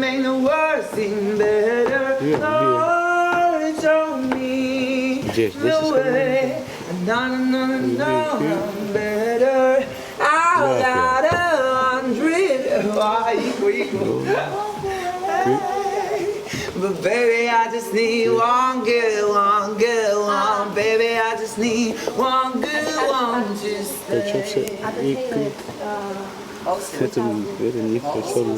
make the world seem better. Lord, show me the way. No, I'm better. I got 100. But baby, I just need one good one. Baby, I just need one good one to stay. Vetëm një person.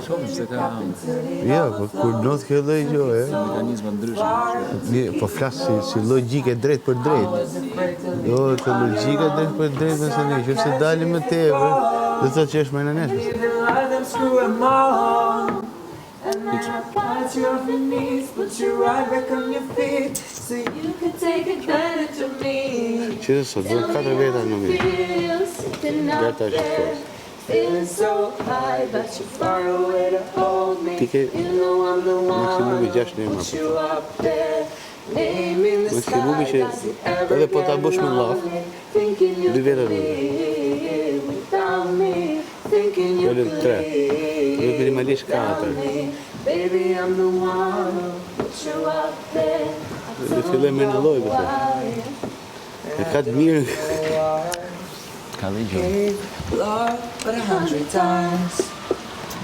Shumë se ka Ja, po kur not kjo lloj gjoje, mekanizma ndryshme. po flas si logjike drejt për drejt. Jo, të logjika drejt për drejt nëse ne nëse dalim më tepër, do të thotë që është më në nesër. Që sot do 4 veta në mi. Gata është kohë. Feeling so high, but you're far away to hold me. Ti ke You know I'm the maksimumi one 6 në put you up there. Name in the Maksimumi sky, që that's the ever edhe po ta bësh me llaf, thinking you 2 veta could do. live without me. Thinking you Dole could 3. live Jo minimalisht 4. without me. Baby, I'm the one put you up there. Dhe filloj me në lloj këtë. E ka të mirë. Ka dhe gjë. Love but 100 times.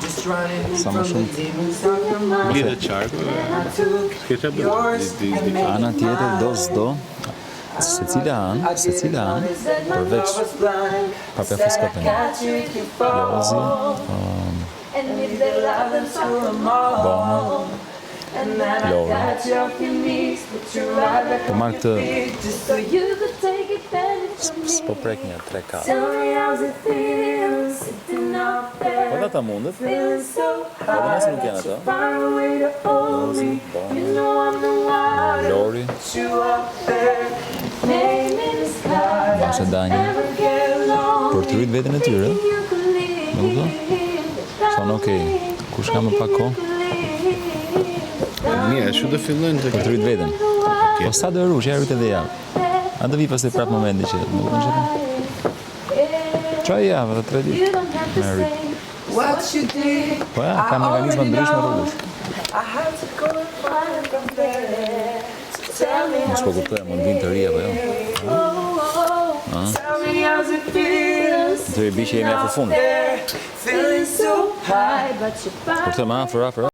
Just running Sa më from the shumë. demons of your mind. Lidhe qarkë. I took yours and made Ana tjetër do s'do, secila anë, përveç papjafiskotën, Lozi, Bona, Lori. Po marrë këtë, s'po prek një 3-4. Po da ta mundet, po da nëse nuk janë ato. Lozi, Bona, Lori, Masha Danja, për të rritë vetën e tyre, në kupton? Thonë, okej, kush ka më pak kohë? Mirë, shu do fillojnë të Për të rritë vetën. Po sa do e rush, ja rritë edhe javë. A do vi pas të prapë momenti që nuk në që Qaj javë dhe 3 ditë me rritë. Po ja, ka mekanizma ndryshme rrugës. Mos po kuptoja, mund vinë të rria, po jo. Të i bi që jemi afër fundit. Kur të më afër,